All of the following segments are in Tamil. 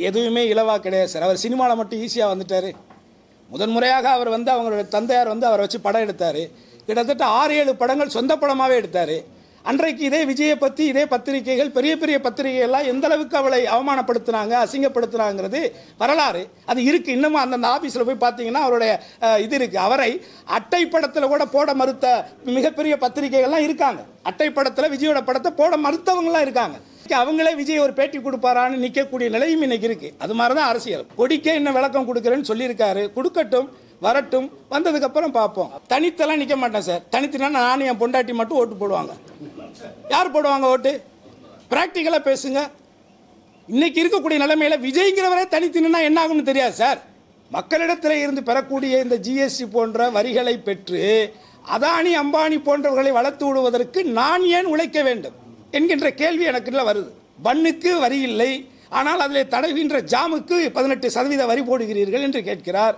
எதுவுமே இலவா கிடையாது சார். அவர் சினிமாவில் மட்டும் ஈஸியாக வந்துட்டார். முதன்முறையாக அவர் வந்து அவங்களுடைய தந்தையார் வந்து அவரை வச்சு படம் எடுத்தார். கிட்டத்தட்ட 6-7 படங்கள் சொந்த படமாகவே எடுத்தார். அன்றைக்கு இதே விஜயை பற்றி இதே பத்திரிகைகள் பெரிய பெரிய பத்திரிகைகள்லாம் எந்த அளவுக்கு அவளை அவமானப்படுத்தினாங்க, அசிங்கப்படுத்தினாங்கிறது வரலாறு அது இருக்குது. இன்னமும் அந்தந்த ஆஃபீஸில் போய் பார்த்தீங்கன்னா அவருடைய இது இருக்குது. அவரை அட்டை படத்தில் கூட போட மறுத்த மிகப்பெரிய பத்திரிகைகள்லாம் இருக்காங்க. அட்டை படத்தில் விஜயோட படத்தை போட மறுத்தவங்களாம் இருக்காங்க. அவங்களே விஜய் ஒரு பேட்டி கொடுப்பாரான்னு நிற்கக்கூடிய நிலையும் இன்னைக்கு இருக்கு. அது மாதிரி தான் அரசியல். கொடிக்கே இன்னும் விளக்கம் கொடுக்குறேன்னு சொல்லியிருக்காரு. கொடுக்கட்டும், வரட்டும், வந்ததுக்கப்புறம் பார்ப்போம். தனித்தெல்லாம் நிற்க மாட்டேன் சார். தனித்துனா நானும் என் பொண்டாட்டி மட்டும் ஓட்டு போடுவாங்க. யார் போடுவாங்க ஓட்டு? பிராக்டிக்கலாக பேசுங்க. இன்னைக்கு இருக்கக்கூடிய நிலைமையில விஜய்ங்கிறவரே தனித்துனா என்ன ஆகும்னு தெரியாது சார். மக்களிடத்தில் இருந்து பெறக்கூடிய இந்த ஜிஎஸ்டி போன்ற வரிகளை பெற்று அதானி அம்பானி போன்றவர்களை வளர்த்து விடுவதற்கு நான் ஏன் உழைக்க வேண்டும் என்கின்ற கேள்வி எனக்கு வருது. பன்னுக்கு வரி இல்லை, ஆனால் அதில் தடவுகின்ற ஜாமுக்கு 18% வரி போடுகிறீர்கள் என்று கேட்கிறார்.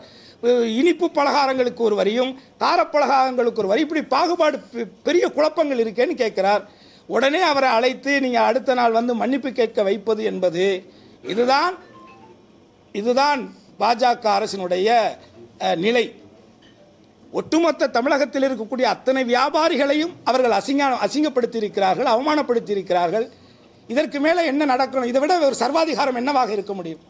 இனிப்பு பலகாரங்களுக்கு ஒரு வரியும் காரப்பலகாரங்களுக்கு ஒரு வரி, இப்படி பாகுபாடு பெரிய குழப்பங்கள் இருக்கேன்னு கேட்கிறார். உடனே அவரை அழைத்து நீங்கள் அடுத்த நாள் வந்து மன்னிப்பு கேட்க வைப்பது என்பது இதுதான் பாஜக அரசினுடைய நிலை. ஒட்டுமொத்த தமிழகத்தில் இருக்கக்கூடிய அத்தனை வியாபாரிகளையும் அவர்கள் அசிங்கப்படுத்தி இருக்கிறார்கள், அவமானப்படுத்தி இருக்கிறார்கள். இதற்கு மேலே என்ன நடக்கணும்? இதை விட ஒரு சர்வாதிகாரம் என்னவாக இருக்க முடியும்?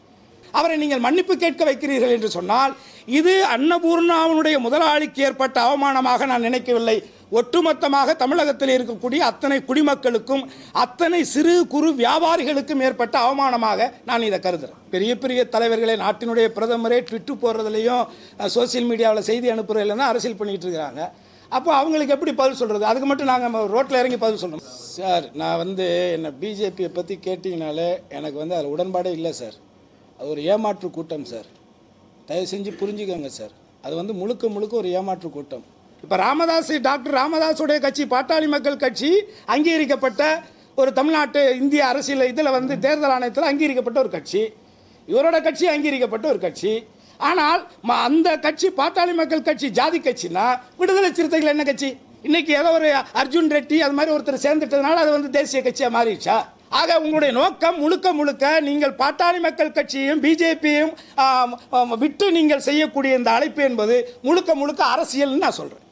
அவரை நீங்கள் மன்னிப்பு கேட்க வைக்கிறீர்கள் என்று சொன்னால் இது அன்னபூர்ணாவுடைய முதலாளிக்கு ஏற்பட்ட அவமானமாக நான் நினைக்கவில்லை. ஒட்டுமொத்தமாக தமிழகத்தில் இருக்கக்கூடிய அத்தனை குடிமக்களுக்கும் அத்தனை சிறு குறு வியாபாரிகளுக்கும் ஏற்பட்ட அவமானமாக நான் இதை கருதுகிறேன். பெரிய பெரிய தலைவர்களே, நாட்டினுடைய பிரதமரே ட்விட்டர் போடுறதுலையும் சோசியல் மீடியாவில் செய்தி அனுப்புறதுல தான் அரசியல் பண்ணிகிட்டு இருக்கிறாங்க. அப்போ அவங்களுக்கு எப்படி பதில் சொல்கிறது? அதுக்கு மட்டும் நாங்கள் ரோட்டில் இறங்கி பதில் சொல்லணும் சார். நான் வந்து என்ன பிஜேபியை பற்றி கேட்டிங்கனாலே எனக்கு வந்து அதில் உடன்பாடே இல்லை சார். அது ஒரு ஏமாற்று கூட்டம் சார். தயவு செஞ்சு புரிஞ்சுக்கோங்க சார். அது வந்து முழுக்க முழுக்க ஒரு ஏமாற்று கூட்டம். இப்போ டாக்டர் ராமதாஸுடைய கட்சி பாட்டாளி மக்கள் கட்சி அங்கீகரிக்கப்பட்ட ஒரு தமிழ்நாட்டு இந்திய அரசியல் இதில் வந்து தேர்தல் ஆணையத்தில் அங்கீகரிக்கப்பட்ட ஒரு கட்சி. இவரோட கட்சி அங்கீகரிக்கப்பட்ட ஒரு கட்சி. ஆனால் அந்த கட்சி பாட்டாளி மக்கள் கட்சி ஜாதி கட்சினா விடுதலை சிறுத்தைகள் என்ன கட்சி? இன்னைக்கு ஏதோ ஒரு அர்ஜுன் ரெட்டி அது மாதிரி ஒருத்தர் சேர்ந்துட்டதுனால அது வந்து தேசிய கட்சியாக மாறிடுச்சா? ஆக உங்களுடைய நோக்கம் முழுக்க முழுக்க நீங்கள் பாட்டாளி மக்கள் கட்சியையும் பிஜேபியையும் விட்டு நீங்கள் செய்யக்கூடிய இந்த அழைப்பு என்பது முழுக்க முழுக்க அரசியல்னு நான் சொல்கிறேன்.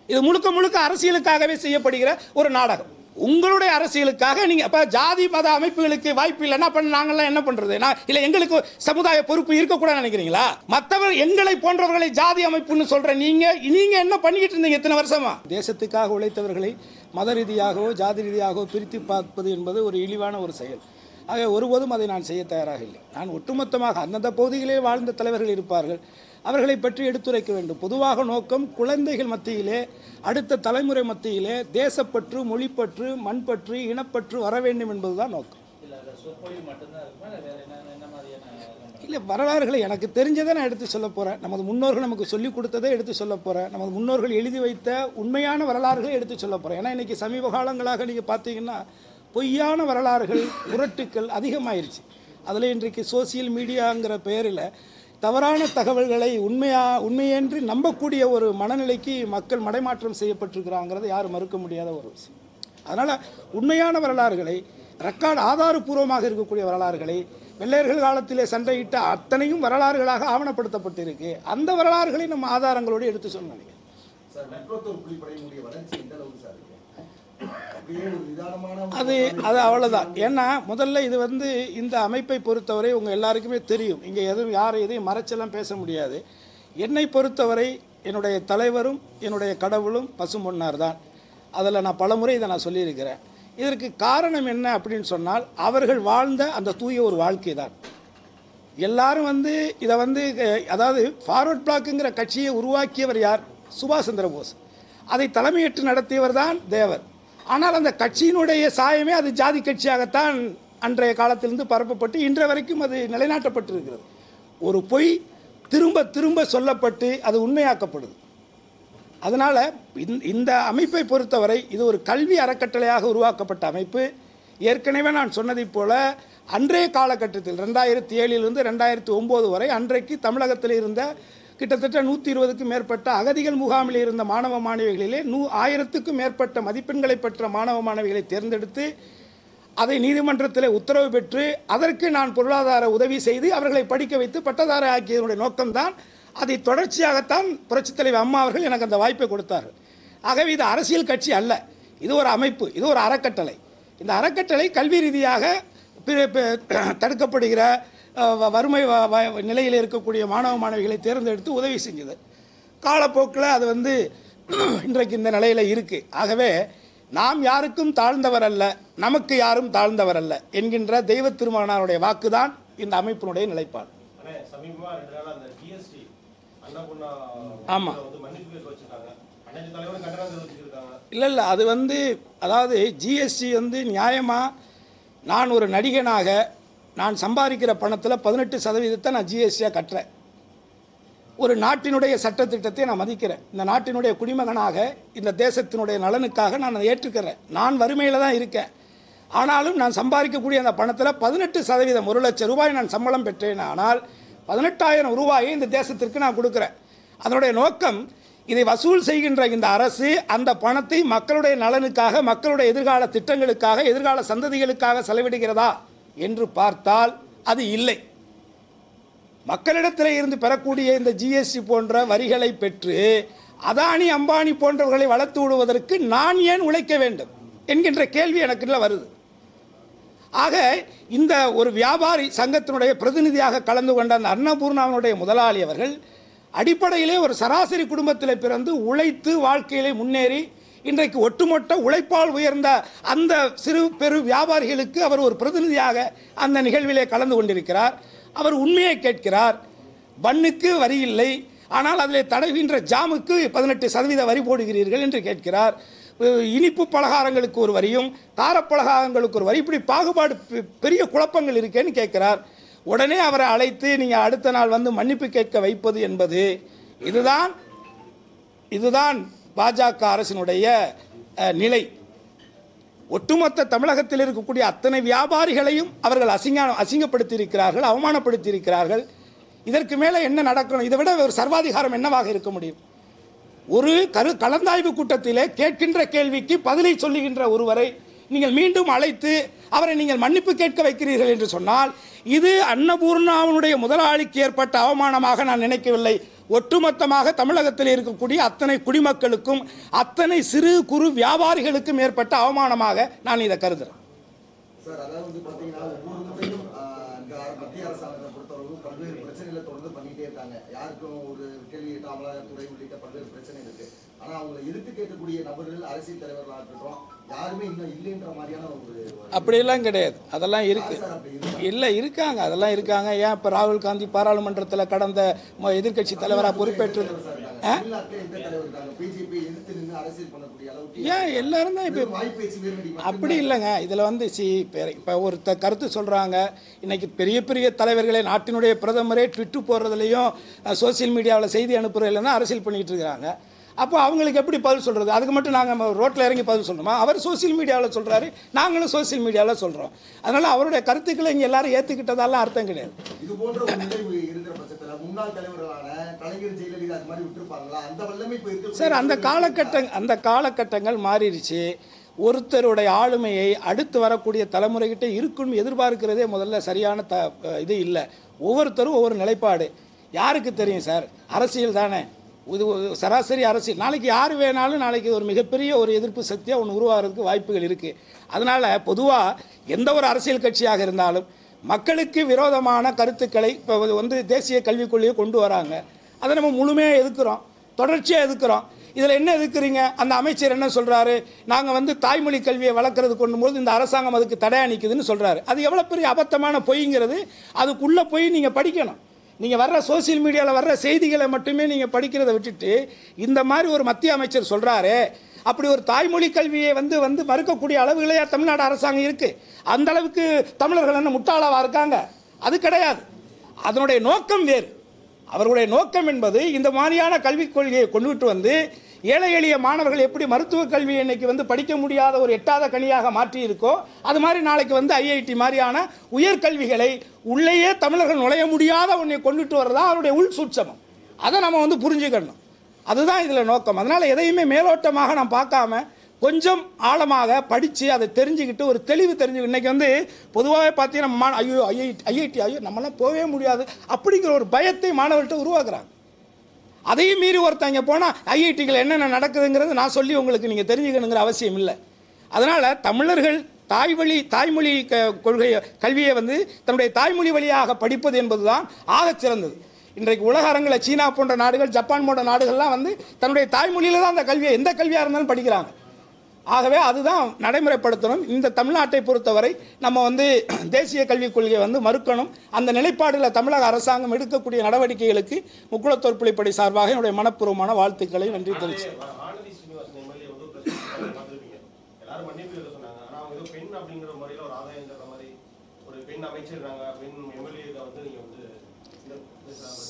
இது முழுக்க முழுக்க அரசியலுக்காகவே செய்யப்படுகிற ஒரு நாடகம். உங்களுடைய அரசியலுக்காக நீங்கள் அப்போ ஜாதி மத அமைப்புகளுக்கு வாய்ப்பு இல்லைன்னா அப்போ நாங்கள்லாம் என்ன பண்ணுறது? இல்லை எங்களுக்கு சமுதாய பொறுப்பு இருக்கக்கூடாதுன்னு நினைக்கிறீங்களா? மற்றவர் எங்களை போன்றவர்களை ஜாதி அமைப்புன்னு சொல்கிற நீங்கள் என்ன பண்ணிக்கிட்டு இருந்தீங்க இத்தனை வருஷமா? தேசத்துக்காக உழைத்தவர்களை மத ரீதியாகவோ ஜாதி ரீதியாகவோ பிரித்து பார்ப்பது என்பது ஒரு இழிவான ஒரு செயல். ஆக ஒருபோதும் அதை நான் செய்ய தயாராக இல்லை. நான் ஒட்டுமொத்தமாக அந்தந்த பகுதிகளே வாழ்ந்த தலைவர்கள் இருப்பார்கள், அவர்களை பற்றி எடுத்துரைக்க வேண்டும். பொதுவாக நோக்கம் குழந்தைகள் மத்தியிலே, அடுத்த தலைமுறை மத்தியிலே தேசப்பற்று, மொழிப்பற்று, மண்பற்று, இனப்பற்று வர வேண்டும் என்பதுதான் நோக்கம். இல்லை, வரலாறுகளை எனக்கு தெரிஞ்சதை நான் எடுத்து சொல்ல போகிறேன். நமது முன்னோர்கள் நமக்கு சொல்லிக் கொடுத்ததை எடுத்து சொல்ல போகிறேன். நமது முன்னோர்கள் எழுதி வைத்த உண்மையான வரலாறுகளை எடுத்து சொல்ல போகிறேன். ஏன்னா இன்றைக்கி சமீப காலங்களாக நீங்கள் பார்த்தீங்கன்னா பொய்யான வரலாறுகள், புரட்டுக்கள் அதிகமாயிருச்சு. அதில் இன்றைக்கு சோசியல் மீடியாங்கிற பெயரில் தவறான தகவல்களை உண்மையென்று நம்பக்கூடிய ஒரு மனநிலைக்கு மக்கள் மடைமாற்றம் செய்யப்பட்டிருக்கிறாங்கிறது யாரும் மறுக்க முடியாத ஒரு விஷயம். அதனால் உண்மையான வரலாறுகளை, ரெக்கார்டு ஆதாரபூர்வமாக இருக்கக்கூடிய வரலாறுகளை, வெள்ளையர்கள் காலத்திலே சண்டையிட்ட அத்தனையும் வரலாறுகளாக ஆவணப்படுத்தப்பட்டிருக்கு. அந்த வரலாறுகளை நம்ம ஆதாரங்களோடு எடுத்து சொல்ல நினைக்கிறேன். அது அவ்வளோதான். ஏன்னா முதல்ல இது வந்து இந்த அமைப்பை பொறுத்தவரை உங்கள் எல்லாருக்குமே தெரியும். இங்கே எதையும் மறைச்செல்லாம் பேச முடியாது. என்னை பொறுத்தவரை என்னுடைய தலைவரும் என்னுடைய கடவுளும் பசும்பொன்னார் தான். அதில் நான் பலமுறை இதை நான் சொல்லியிருக்கிறேன். இதற்கு காரணம் என்ன அப்படின்னு சொன்னால் அவர்கள் வாழ்ந்த அந்த தூய ஒரு வாழ்க்கை தான். எல்லாரும் வந்து இதை வந்து அதாவது ஃபார்வர்ட் பிளாக்குங்கிற கட்சியை உருவாக்கியவர் யார்? சுபாஷ் சந்திர போஸ். அதை தலைமையேற்று நடத்தியவர் தான் தேவர். ஆனால் அந்த கட்சியினுடைய சாயமே அது ஜாதி கட்சியாகத்தான் அன்றைய காலத்திலிருந்து பரப்பப்பட்டு இன்றைய வரைக்கும் அது நிலைநாட்டப்பட்டிருக்கிறது. ஒரு பொய் திரும்ப திரும்ப சொல்லப்பட்டு அது உண்மையாக்கப்படுது. அதனால் இந்த அமைப்பை பொறுத்தவரை இது ஒரு கல்வி அறக்கட்டளையாக உருவாக்கப்பட்ட அமைப்பு. ஏற்கனவே நான் சொன்னதைப் போல அன்றைய காலகட்டத்தில் 2007 2009 வரை அன்றைக்கு தமிழகத்தில் இருந்த கிட்டத்தட்ட 120க்கும் மேற்பட்ட அகதிகள் முகாமில் இருந்த மாணவ மாணவிகளிலே 1000க்கும் மேற்பட்ட மதிப்பெண்களை பெற்ற மாணவ மாணவிகளை தேர்ந்தெடுத்து அதை நீதிமன்றத்தில் உத்தரவு பெற்று அதற்கு நான் பொருளாதார உதவி செய்து அவர்களை படிக்க வைத்து பட்டதாரி ஆக்கியதனுடைய நோக்கம்தான். அதை தொடர்ச்சியாகத்தான் புரட்சித் தலைவர் அம்மா அவர்கள் எனக்கு அந்த வாய்ப்பை கொடுத்தார்கள். ஆகவே இது அரசியல் கட்சி அல்ல, இது ஒரு அமைப்பு, இது ஒரு அறக்கட்டளை. இந்த அறக்கட்டளை கல்வி ரீதியாக தடுக்கப்படுகிற வறுமை நிலையில் இருக்கக்கூடிய மாணவ மாணவிகளை தேர்ந்தெடுத்து உதவி செஞ்சது. காலப்போக்கில் அது இன்றைக்கு இந்த நிலையில் இருக்குது. ஆகவே நாம் யாருக்கும் தாழ்ந்தவர் அல்ல, நமக்கு யாரும் தாழ்ந்தவர் அல்ல என்கின்ற தெய்வ திருமகனாருடைய வாக்குதான் இந்த அமைப்பினுடைய நிலைப்பாடு. ஆமாம், இல்லை அது அதாவது ஜிஎஸ்டி நியாயமாக நான் ஒரு நடிகனாக நான் சம்பாதிக்கிற பணத்தில் 18% நான் ஜிஎஸ்டியாக கட்டுறேன். ஒரு நாட்டினுடைய சட்டத்திட்டத்தை நான் மதிக்கிறேன். இந்த நாட்டினுடைய குடிமகனாக இந்த தேசத்தினுடைய நலனுக்காக நான் அதை ஏற்றுக்கிறேன். நான் வறுமையில் தான் இருக்கேன். ஆனாலும் நான் சம்பாதிக்கக்கூடிய அந்த பணத்தில் 18%, 1 லட்சம் ரூபாய் நான் சம்பளம் பெற்றேன். ஆனால் 18,000 ரூபாயை இந்த தேசத்திற்கு நான் கொடுக்குறேன். அதனுடைய நோக்கம், இதை வசூல் செய்கின்ற இந்த அரசு அந்த பணத்தை மக்களுடைய நலனுக்காக, மக்களுடைய எதிர்கால திட்டங்களுக்காக, எதிர்கால சந்ததிகளுக்காக செலவிடுகிறதா என்று பார்த்தால் அது இல்லை. மக்களிடத்தில் இருந்து பெறக்கூடிய இந்த ஜிஎஸ்டி போன்ற வரிகளை பெற்று அதானி அம்பானி போன்றவர்களை வளர்த்து விடுவதற்கு நான் ஏன் உழைக்க வேண்டும் என்கின்ற கேள்வி எனக்குள்ள வருது. ஆக இந்த ஒரு வியாபாரி சங்கத்தினுடைய பிரதிநிதியாக கலந்து கொண்ட அந்த அன்னபூர்ணாவினுடைய முதலாளி அவர்கள் அடிப்படையிலே ஒரு சராசரி குடும்பத்தில் பிறந்து உழைத்து வாழ்க்கையிலே முன்னேறி இன்றைக்கு ஒட்டுமொத்த உழைப்பால் உயர்ந்த அந்த சிறு பெரு வியாபாரிகளுக்கு அவர் ஒரு பிரதிநிதியாக அந்த நிகழ்விலே கலந்து கொண்டிருக்கிறார். அவர் உண்மையை கேட்கிறார். பன்னுக்கு வரி இல்லை, ஆனால் அதில் தடவுகின்ற ஜாமுக்கு 18% வரி போடுகிறீர்கள் என்று கேட்கிறார். இனிப்பு பலகாரங்களுக்கு ஒரு வரியும் காரப்பலகாரங்களுக்கு ஒரு வரி, இப்படி பாகுபாடு பெரிய குழப்பங்கள் இருக்கேன்னு கேட்கிறார். உடனே அவரை அழைத்து நீங்கள் அடுத்த நாள் மன்னிப்பு கேட்க வைப்பது என்பது இதுதான் பாஜக அரசினுடைய நிலை. ஒட்டுமொத்த தமிழகத்தில் இருக்கக்கூடிய அத்தனை வியாபாரிகளையும் அவர்கள் அசிங்கப்படுத்தி இருக்கிறார்கள், அவமானப்படுத்தி இருக்கிறார்கள். இதற்கு மேலே என்ன நடக்கணும்? இதை விட ஒரு சர்வாதிகாரம் என்னவாக இருக்க முடியும்? ஒரு கலந்தாய்வு கூட்டத்திலே கேட்கின்ற கேள்விக்கு பதிலை சொல்லுகின்ற ஒருவரை நீங்கள் மீண்டும் அழைத்து அவரை நீங்கள் மன்னிப்பு கேட்க வைக்கிறீர்கள் என்று சொன்னால் இது அன்னபூர்ணாவினுடைய முதலாளிக்கு ஏற்பட்ட அவமானமாக நான் நினைக்கவில்லை. ஒட்டுமொத்தமாக தமிழகத்தில் இருக்கக்கூடிய அத்தனை குடிமக்களுக்கும் அத்தனை சிறு குறு வியாபாரிகளுக்கும் ஏற்பட்ட அவமானமாக நான் இதை கருதுகிறேன். சார், அதாவது பார்த்தீங்கன்னா ஒவ்வொரு முறையும் மத்திய அரசாங்கத்தை பொறுத்தவரைக்கும் பல்வேறு பிரச்சனைகளை தொடர்ந்து பண்ணிட்டே இருக்காங்க. யாருக்கும் ஒரு கேள்வி கேட்டால் அமலாக்கத்துறை உள்ளிட்ட பல்வேறு பிரச்சனை இருக்கு. ஆனால் அவங்களை எதிர்த்து கேட்கக்கூடிய நபர்கள், அரசியல் தலைவர்களாக இருக்கட்டும், யாருமே இன்னும் இல்லைன்ற மாதிரியான ஒரு அப்படியெல்லாம் கிடையாது. அதெல்லாம் இருக்கு, இல்லை இருக்காங்க, அதெல்லாம் இருக்காங்க. ஏன் இப்போ ராகுல் காந்தி பாராளுமன்றத்தில் கடந்த எதிர்கட்சி தலைவராக பொறுப்பேற்று ஏன் எல்லாரும் தான் இப்போ அப்படி இல்லைங்க. இதில் இப்போ ஒரு கருத்து சொல்கிறாங்க. இன்னைக்கு பெரிய பெரிய தலைவர்களே, நாட்டினுடைய பிரதமரே ட்விட்டு போடுறதுலையும் சோசியல் மீடியாவில் செய்தி அனுப்புறதுல தான் அரசியல் பண்ணிக்கிட்டு இருக்கிறாங்க. அப்போ அவங்களுக்கு எப்படி பதில் சொல்கிறது? அதுக்கு மட்டும் நாங்கள் ரோட்டில் இறங்கி பதில் சொல்லணுமா? அவர் சோசியல் மீடியாவில் சொல்கிறாரு, நாங்களும் சோசியல் மீடியாவில் சொல்கிறோம். அதனால் அவருடைய கருத்துக்களை இங்கே எல்லாரும் ஏற்றுக்கிட்டதால அர்த்தம் கிடையாது. இது போன்ற ஒரு நிகழ்வு இருக்கிற பட்சத்தில் முன்னாள் தலைவர்களான கலைஞர், ஜெயலலிதா அது மாதிரி விட்டுருப்பாங்களா? அந்த வல்லமை இப்போ சார், அந்த காலகட்டங்கள் மாறிடுச்சு. ஒருத்தருடைய ஆளுமையை அடுத்து வரக்கூடிய தலைமுறைகிட்ட இருக்குன்னு எதிர்பார்க்கிறதே முதல்ல சரியான இது இல்லை. ஒவ்வொருத்தரும் ஒவ்வொரு நிலைப்பாடு. யாருக்கு தெரியும் சார்? அரசியல் தானே, இது சராசரி அரசியல். நாளைக்கு யார் வேணாலும் நாளைக்கு ஒரு மிகப்பெரிய ஒரு எதிர்ப்பு சக்தியாக ஒன்று உருவாகிறதுக்கு வாய்ப்புகள் இருக்குது. அதனால் பொதுவாக எந்த ஒரு அரசியல் கட்சியாக இருந்தாலும் மக்களுக்கு விரோதமான கருத்துக்களை இப்போ தேசிய கல்விக் கொள்கையை கொண்டு வராங்க. அதை நம்ம முழுமையாக எதிர்க்கிறோம், தொடர்ச்சியாக எதிர்க்கிறோம். இதில் என்ன எதிர்க்கிறீங்க? அந்த அமைச்சர் என்ன சொல்கிறாரு? நாங்கள் தாய்மொழி கல்வியை வளர்க்குறது கொண்டும்போது இந்த அரசாங்கம் அதுக்கு தடை அணிக்குதுன்னு சொல்கிறாரு. அது எவ்வளோ பெரிய அபத்தமான பொய்ங்கிறது. அதுக்குள்ளே போய் நீங்கள் படிக்கணும். நீங்கள் வர்ற சோசியல் மீடியாவில் வர்ற செய்திகளை மட்டுமே நீங்கள் படிக்கிறத விட்டுட்டு இந்த மாதிரி ஒரு மத்திய அமைச்சர் சொல்கிறாரு, அப்படி ஒரு தாய்மொழி கல்வியை மறுக்கக்கூடிய அளவுகளையா தமிழ்நாடு அரசாங்கம் இருக்குது? அந்த அளவுக்கு தமிழர்கள் என்ன முட்டாளாவாக இருக்காங்க? அது கிடையாது. அதனுடைய நோக்கம் வேறு. அவர்களுடைய நோக்கம் என்பது இந்த மாதிரியான கல்விக் கொள்கையை கொண்டுவிட்டு ஏழை எளிய மாணவர்கள் எப்படி மருத்துவ கல்வி இன்னைக்கு படிக்க முடியாத ஒரு எட்டாத கனியாக மாற்றி இருக்கோ, அது மாதிரி நாளைக்கு ஐஐடி மாதிரியான உயர்கல்விகளை உள்ளேயே தமிழர்கள் நுழைய முடியாத ஒன்றை கொண்டுட்டு வர்றதா அவருடைய உள் சூட்சமம். அதை நம்ம புரிஞ்சுக்கணும். அதுதான் இதில் நோக்கம். அதனால் எதையுமே மேலோட்டமாக நாம் பார்க்காம கொஞ்சம் ஆழமாக படித்து அதை தெரிஞ்சுக்கிட்டு ஒரு தெளிவு தெரிஞ்சுக்கிட்டு இன்றைக்கி வந்து பொதுவாகவே பார்த்தீங்கன்னா ஐயோ ஐஐடி ஐயோ நம்மளாம் போகவே முடியாது அப்படிங்கிற ஒரு பயத்தை மாணவர்கள்ட்ட உருவாக்குறாங்க. அதையும் மீறி ஒருத்தங்க போனால் ஐஐடிகள் என்னென்ன நடக்குதுங்கிறது நான் சொல்லி உங்களுக்கு நீங்கள் தெரிஞ்சுக்கணுங்கிற அவசியம் இல்லை. அதனால் தமிழர்கள் தாய்மொழி கொள்கை கல்வியை வந்து தன்னுடைய தாய்மொழி வழியாக படிப்பது என்பது தான் ஆகச் சிறந்தது. இன்றைக்கு உலக அரங்கில் சீனா போன்ற நாடுகள், ஜப்பான் போன்ற நாடுகள்லாம் வந்து தன்னுடைய தாய்மொழியில் தான் அந்த கல்வியை எந்த கல்வியாக இருந்தாலும் படிக்கிறாங்க. ஆகவே அதுதான் நடைமுறைப்படுத்தணும். இந்த தமிழ்நாட்டை பொறுத்தவரை நம்ம வந்து தேசிய கல்விக் கொள்கையை வந்து மறுக்கணும். அந்த நிலைப்பாடுல தமிழக அரசாங்கம் எடுக்கக்கூடிய நடவடிக்கைகளுக்கு முக்குளத்தோர் பிள்ளைப்படை சார்பாக என்னுடைய மனப்பூர்வமான வாழ்த்துக்களை நன்றி தெரிவித்து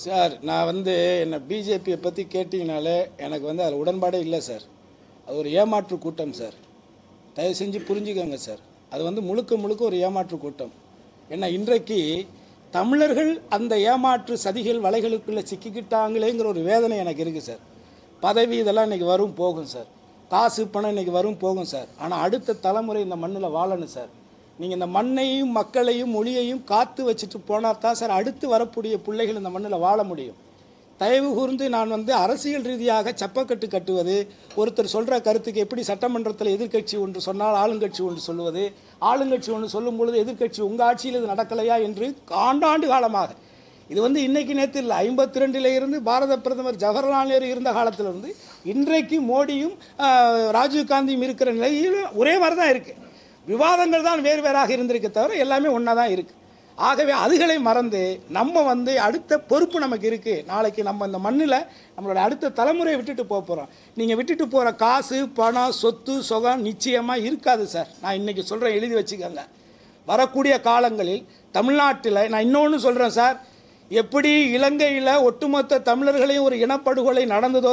சார், நான் வந்து என்ன பிஜேபியை பற்றி கேட்டிங்கனாலே எனக்கு வந்து அதில் உடன்பாடே இல்லை சார். அது ஒரு ஏமாற்று கூட்டம் சார். தயவு செஞ்சு புரிஞ்சுக்கோங்க சார். அது வந்து முழுக்க ஒரு ஏமாற்று கூட்டம். ஏன்னா இன்றைக்கு தமிழர்கள் அந்த ஏமாற்று சதிகள் வலைகளுக்குள்ளே சிக்கிக்கிட்டாங்களேங்கிற ஒரு வேதனை எனக்கு இருக்குது சார். பதவி இதெல்லாம் இன்றைக்கி வரும் போகும் சார். காசு பணம் இன்றைக்கி வரும் போகும் சார். ஆனால் அடுத்த தலைமுறை இந்த மண்ணில் வாழணும் சார். நீங்கள் இந்த மண்ணையும் மக்களையும் மொழியையும் காத்து வச்சுட்டு போனால் தான் சார் அடுத்து வரக்கூடிய பிள்ளைகள் இந்த மண்ணில் வாழ முடியும். தயவு கூர்ந்து நான் வந்து அரசியல் ரீதியாக சப்பக்கட்டு கட்டுவது, ஒருத்தர் சொல்கிற கருத்துக்கு எப்படி சட்டமன்றத்தில் எதிர்க்கட்சி ஒன்று சொன்னால் ஆளுங்கட்சி ஒன்று சொல்லுவது, ஆளுங்கட்சி ஒன்று சொல்லும் பொழுது எதிர்க்கட்சி உங்கள் ஆட்சியில் இது நடக்கலையா என்று ஆண்டாண்டு காலமாக, இது வந்து இன்றைக்கி நேற்று இல்லை, 52 இருந்து பாரத பிரதமர் ஜவஹர்லால் நேரு இருந்த காலத்திலிருந்து இன்றைக்கு மோடியும் ராஜீவ்காந்தியும் இருக்கிற நிலையில் ஒரே மாதிரி தான் இருக்குது. விவாதங்கள் தான் வேறாக இருந்திருக்க தவிர எல்லாமே ஒன்றா தான் இருக்குது. ஆகவே அதுகளை மறந்து நம்ம வந்து அடுத்த பொறுப்பு நமக்கு இருக்குது. நாளைக்கு நம்ம இந்த மண்ணில் நம்மளோட அடுத்த தலைமுறையை விட்டுட்டு போகிறோம். நீங்கள் விட்டுட்டு போகிற காசு பணம் சொத்து சுகம் நிச்சயமாக இருக்காது சார். நான் இன்றைக்கி சொல்கிறேன், எழுதி வச்சுக்கோங்க. வரக்கூடிய காலங்களில் தமிழ்நாட்டில் நான் இன்னொன்று சொல்கிறேன் சார். எப்படி இலங்கையில் ஒட்டுமொத்த தமிழர்களையும் ஒரு இனப்படுகொலை நடந்ததோ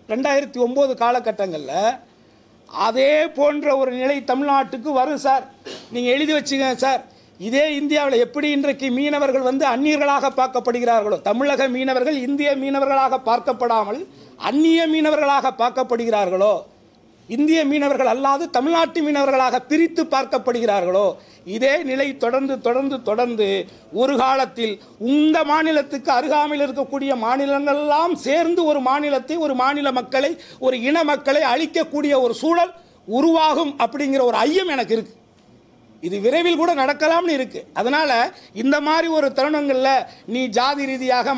2009 காலகட்டங்களில், அதே போன்ற ஒரு நிலை தமிழ்நாட்டுக்கு வரும் சார். நீங்கள் எழுதி வச்சுக்கங்க சார். இதே இந்தியாவில் எப்படி இன்றைக்கு மீனவர்கள் வந்து அந்நியர்களாக பார்க்கப்படுகிறார்களோ, தமிழக மீனவர்கள் இந்திய மீனவர்களாக பார்க்கப்படாமல் அந்நிய மீனவர்களாக பார்க்கப்படுகிறார்களோ, இந்திய மீனவர்கள் அல்லாது தமிழ்நாட்டு மீனவர்களாக பிரித்து பார்க்கப்படுகிறார்களோ, இதே நிலை தொடர்ந்து ஒரு காலத்தில் இந்த மாநிலத்துக்கு அருகாமையில் இருக்கக்கூடிய மாநிலங்களெல்லாம் சேர்ந்து ஒரு மாநிலத்தை, ஒரு மாநில மக்களை, ஒரு இன மக்களை அழிக்கக்கூடிய ஒரு சூழல் உருவாகும் அப்படிங்கிற ஒரு ஐயம் எனக்கு இருக்குது. இது விரைவில் கூட நடக்கலாம்னு இருக்குது. அதனால் இந்த மாதிரி ஒரு தருணங்களில் நீ ஜாதி ரீதியாக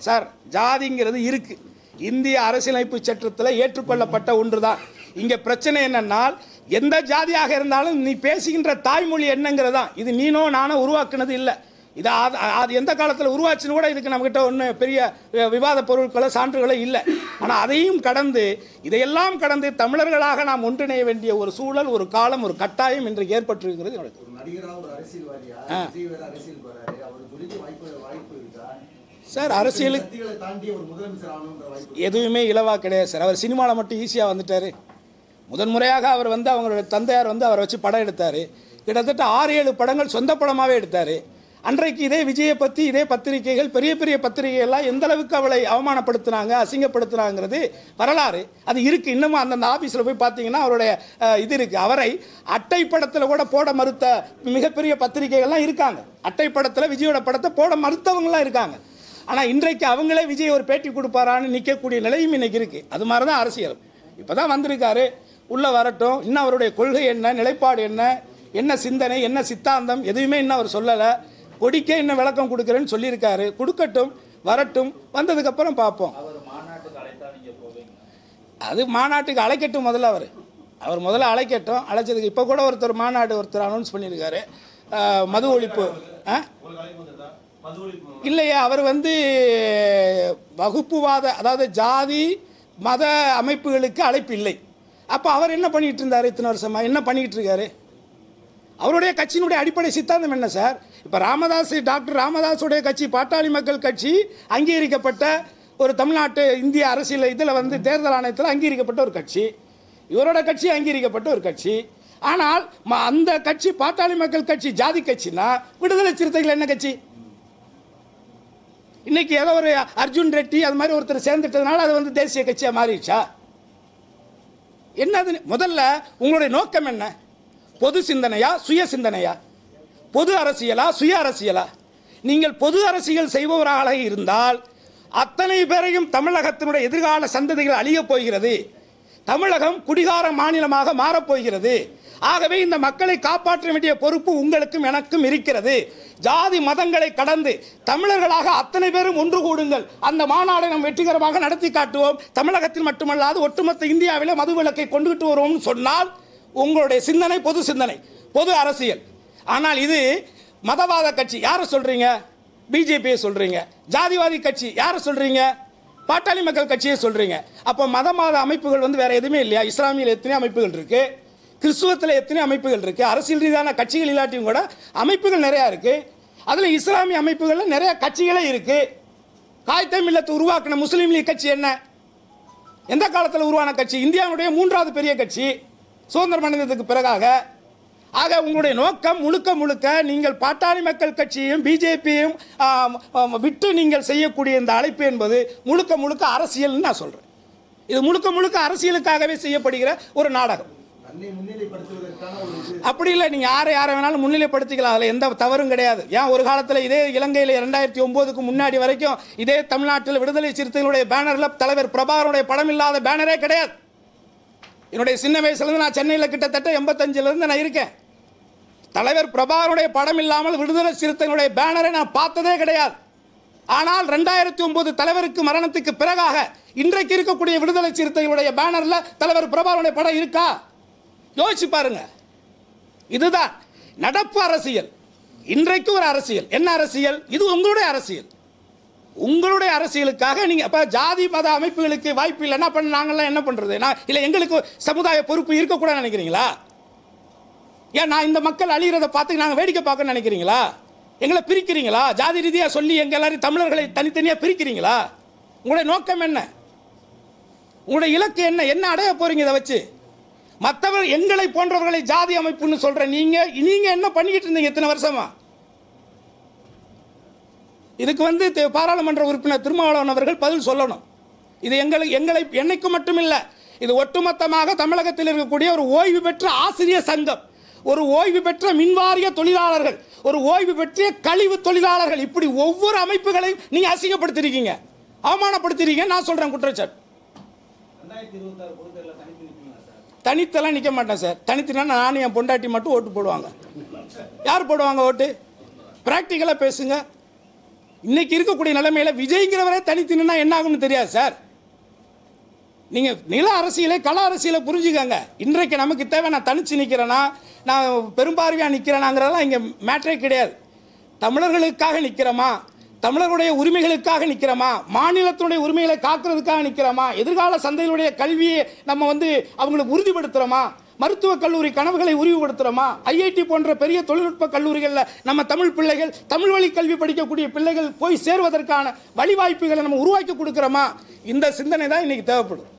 சார், ஜாதிங்கிறது இருக்குது. இந்திய அரசியலமைப்பு சட்டத்தில் ஏற்றுக்கொள்ளப்பட்ட ஒன்று தான். இங்கே பிரச்சனை என்னன்னால், எந்த ஜாதியாக இருந்தாலும் நீ பேசுகின்ற தாய்மொழி என்னங்கிறதான். இது நீனோ நானோ உருவாக்குனது இல்லை. இது அது எந்த காலத்தில் உருவாச்சுன்னு கூட இதுக்கு நம்மகிட்ட ஒன்று பெரிய விவாத பொருட்களோ சான்றுகளோ இல்லை. ஆனால் அதையும் கடந்து, இதையெல்லாம் கடந்து தமிழர்களாக நாம் ஒன்றிணைய வேண்டிய ஒரு சூழல், ஒரு காலம், ஒரு கட்டாயம் இன்றைக்கு ஏற்பட்டிருக்கிறது. சார், அரசியலுக்கு எதுவுமே இலவாக கிடையாது சார். அவர் சினிமாவில் மட்டும் ஈஸியாக வந்துட்டார். முதன்முறையாக அவர் வந்து அவங்களோட தந்தையார் வந்து அவரை வச்சு படம் எடுத்தார். கிட்டத்தட்ட 6-7 படங்கள் சொந்த படமாகவே எடுத்தார். அன்றைக்கு இதே விஜயை பற்றி இதே பத்திரிகைகள், பெரிய பத்திரிகைகள்லாம் எந்த அளவுக்கு அவளை அவமானப்படுத்தினாங்க, அசிங்கப்படுத்தினாங்கிறது வரலாறு. அது இருக்குது. இன்னமும் அந்தந்த ஆஃபீஸில் போய் பார்த்தீங்கன்னா அவருடைய இது இருக்குது. அவரை அட்டைப்படத்தில் கூட போட மறுத்த மிகப்பெரிய பத்திரிகைகள்லாம் இருக்காங்க. அட்டைப்படத்தில் விஜயோட படத்தை போட மறுத்தவங்களாம் இருக்காங்க. ஆனால் இன்றைக்கு அவங்களே விஜய் ஒரு பேட்டி கொடுப்பாரான்னு நிற்கக்கூடிய நிலையும் இன்றைக்கி இருக்குது. அது மாதிரி தான் அரசியல். இப்போ தான் வந்திருக்காரு, உள்ளே வரட்டும். இன்னும் அவருடைய கொள்கை என்ன, நிலைப்பாடு என்ன சிந்தனை, என்ன சித்தாந்தம், எதுவுமே இன்னும் அவர் சொல்லலை. கொடிக்கே இன்னும் விளக்கம் கொடுக்குறேன்னு சொல்லியிருக்காரு. கொடுக்கட்டும், வரட்டும், வந்ததுக்கப்புறம் பார்ப்போம். அது மாநாட்டுக்கு அழைக்கட்டும். முதல்ல அவர் முதல்ல அழைக்கட்டும். அழைச்சதுக்கு இப்போ கூட ஒருத்தர் அனௌன்ஸ் பண்ணியிருக்காரு, மது ஒழிப்பு. இல்லையா, அவர் வந்து வகுப்புவாத, அதாவது ஜாதி மத அமைப்புகளுக்கு அழைப்பு இல்லை. அப்போ அவர் என்ன பண்ணிகிட்டு இருந்தார்? இத்தனை வருஷமாக என்ன பண்ணிக்கிட்டு இருக்காரு? அவருடைய கட்சியினுடைய அடிப்படை சித்தாந்தம் என்ன சார்? இப்போ டாக்டர் ராமதாஸுடைய கட்சி, பாட்டாளி மக்கள் கட்சி, அங்கீகரிக்கப்பட்ட ஒரு தமிழ்நாட்டு இந்திய அரசியல் இதில் வந்து தேர்தல் ஆணையத்தில் அங்கீகரிக்கப்பட்ட ஒரு கட்சி. இவரோட கட்சி அங்கீகரிக்கப்பட்ட ஒரு கட்சி. ஆனால் அந்த கட்சி பாட்டாளி மக்கள் கட்சி ஜாதி கட்சினா, விடுதலை சிறுத்தைகள் என்ன கட்சி? இன்னைக்கு ஏதோ ஒரு அர்ஜுன் ரெட்டி அது மாதிரி ஒருத்தர் சேர்ந்துட்டதுனால அது வந்து தேசிய கட்சியாக மாறிடுச்சா? என்னது? முதல்ல உங்களுடைய நோக்கம் என்ன? பொது சிந்தனையா, சுய சிந்தனையா? பொது அரசியலா, சுய அரசியலா? நீங்கள் பொது அரசியல் செய்பவராக இருந்தால் அத்தனை பேரையும் தமிழகத்தினுடைய எதிர்கால சந்ததிகள் அழியப் போகிறது. தமிழகம் குடிகார மாநிலமாக மாறப்போகிறது. ஆகவே இந்த மக்களை காப்பாற்ற வேண்டிய பொறுப்பு உங்களுக்கும் எனக்கும் இருக்கிறது. ஜாதி மதங்களை கடந்து தமிழர்களாக அத்தனை பேரும் ஒன்று கூடுங்கள். அந்த மாநாடை நாம் வெற்றிகரமாக நடத்தி காட்டுவோம். தமிழகத்தில் மட்டுமல்லாது ஒட்டுமொத்த இந்தியாவிலே மதுவிலக்கை கொண்டுகிட்டு வருவோம்னு சொன்னால் உங்களுடைய சிந்தனை பொது சிந்தனை, பொது அரசியல். ஆனால் இது மதவாத கட்சி யாரை சொல்றீங்க? பிஜேபியை சொல்றீங்க. ஜாதிவாதி கட்சி யாரை சொல்றீங்க? பாட்டாளி மக்கள் கட்சியை சொல்றீங்க. அப்போ மதவாத அமைப்புகள் வந்து வேற எதுவுமே இல்லையா? இஸ்லாமியில் எத்தனை அமைப்புகள் இருக்கு, கிறிஸ்துவத்தில் எத்தனை அமைப்புகள் இருக்கு, அரசியல் ரீதியான கட்சிகள் இல்லாட்டியும் கூட அமைப்புகள் நிறையா இருக்கு. அதில் இஸ்லாமிய அமைப்புகளில் நிறைய கட்சிகளே இருக்கு. காய்தே மில்லத் உருவாக்கின முஸ்லீம் லீக் கட்சி என்ன? எந்த காலத்தில் உருவான கட்சி? இந்தியாவுடைய 3வது பெரிய கட்சி சுதந்திரம் அடைந்ததுக்கு பிறகாக. ஆக உங்களுடைய நோக்கம் முழுக்க முழுக்க நீங்கள் பாட்டாளி மக்கள் கட்சியையும் பிஜேபியையும் விட்டு நீங்கள் செய்யக்கூடிய இந்த அழைப்பு என்பது முழுக்க முழுக்க அரசியல்னு நான் சொல்கிறேன். இது முழுக்க முழுக்க அரசியலுக்காகவே செய்யப்படுகிற ஒரு நாடகம். அப்படி இல்லை, நீங்கள் யாரை வேணாலும் முன்னிலைப்படுத்திக்கலாம், அதில் எந்த தவறும் கிடையாது. ஏன் ஒரு காலத்தில் இதே இலங்கையில் 2009க்கு முன்னாடி வரைக்கும் இதே தமிழ்நாட்டில் விடுதலை சிறுத்தைகளுடைய பேனரில் தலைவர் பிரபாகரனுடைய படம் இல்லாத பேனரே கிடையாது. என்னுடைய சின்ன வயசுலேருந்து நான் சென்னையில் கிட்டத்தட்ட 85லேருந்து நான் இருக்கேன். தலைவர் பிரபாகரனுடைய படம் இல்லாமல் விடுதலை சிறுத்தைகளுடைய பேனரை நான் பார்த்ததே கிடையாது. ஆனால் 2009 தலைவருக்கு மரணத்துக்கு பிறகாக இன்றைக்கு இருக்கக்கூடிய விடுதலை சிறுத்தைகளுடைய பேனரில் தலைவர் பிரபாகரனுடைய படம் இருக்கா? யோசிச்சு பாருங்க. இதுதான் நடப்பு அரசியல். இன்றைக்கு ஒரு அரசியல். என்ன அரசியல் இது? உங்களுடைய அரசியல். உங்களுடைய அரசியலுக்காக நீங்க அப்ப ஜாதி மத அமைப்புகளுக்கு வாய்ப்பு இல்லை என்ன பண்ண நாங்களாம் என்ன பண்றது? இல்லை எங்களுக்கு சமுதாய பொறுப்பு இருக்கக்கூடாது நினைக்கிறீங்களா? ஏன் நான் இந்த மக்கள் அழிகிறத பார்த்து நாங்கள் வேடிக்கை பார்க்க நினைக்கிறீங்களா? எங்களை பிரிக்கிறீங்களா? ஜாதி ரீதியாக சொல்லி எங்கள் எல்லாரும் தமிழர்களை தனித்தனியாக பிரிக்கிறீங்களா? உங்களுடைய நோக்கம் என்ன? உங்களுடைய இலக்கு என்ன? என்ன அடைய போறீங்க இதை வச்சு? மற்றவர் எங்களை போன்றவர்களை ஜாதி அமைப்புன்னு சொல்ற நீங்க என்ன பண்ணிக்கிட்டு இருந்தீங்க இத்தனை வருஷமா? இதுக்கு வந்து பாராளுமன்ற உறுப்பினர் திருமாவளவன் அவர்கள் பதில் சொல்லணும். இது எங்களை என்னைக்கு மட்டும் இல்லை, இது ஒட்டுமொத்தமாக தமிழகத்தில் இருக்கக்கூடிய ஒரு ஓய்வு பெற்ற ஆசிரியர் சங்கம், ஒரு ஓய்வு பெற்ற மின்வாரிய தொழிலாளர்கள், ஒரு ஓய்வு பெற்ற கழிவு தொழிலாளர்கள், இப்படி ஒவ்வொரு அமைப்புகளையும் நீங்க அசிங்கப்படுத்திருக்கீங்க, அவமானப்படுத்திருக்கீங்க. நான் சொல்றேன் குற்றச்சாட்டு. தனித்தெல்லாம் நிற்க மாட்டேன் சார். தனித்துனா நானும் என் பொண்டாட்டி மட்டும் ஓட்டு போடுவாங்க. யார் போடுவாங்க ஓட்டு? பிராக்டிக்கலாக பேசுங்க. இன்னைக்கு இருக்கக்கூடிய நிலைமையில விஜய்ங்கிறவரே தனித்துனா என்ன ஆகும்னு தெரியாது சார். நீங்க நில அரசியலை கள அரசியலை புரிஞ்சுக்கங்க. இன்றைக்கு நமக்கு தேவை நான் தனிச்சு நிற்கிறேன்னா, நான் பெரும்பார்வையாக நிற்கிறேனாங்கிறதெல்லாம் இங்கே மேட்டரே கிடையாது. தமிழர்களுக்காக நிற்கிறோமா, தமிழர்களுடைய உரிமைகளுக்காக நிற்கிறோமா, மாநிலத்தினுடைய உரிமைகளை காக்கிறதுக்காக நிற்கிறோமா, எதிர்கால சந்தையினுடைய கல்வியை நம்ம வந்து அவங்களுக்கு உறுதிப்படுத்துகிறோமா, மருத்துவக் கல்லூரி கனவுகளை உறுதிப்படுத்துகிறோமா, ஐஐடி போன்ற பெரிய தொழில்நுட்ப கல்லூரிகளில் நம்ம தமிழ் பிள்ளைகள் தமிழ் வழி கல்வி படிக்கக்கூடிய பிள்ளைகள் போய் சேர்வதற்கான வழிவாய்ப்புகளை நம்ம உருவாக்கி கொடுக்குறோமா? இந்த சிந்தனை தான் இன்னைக்கு தேவைப்படும்.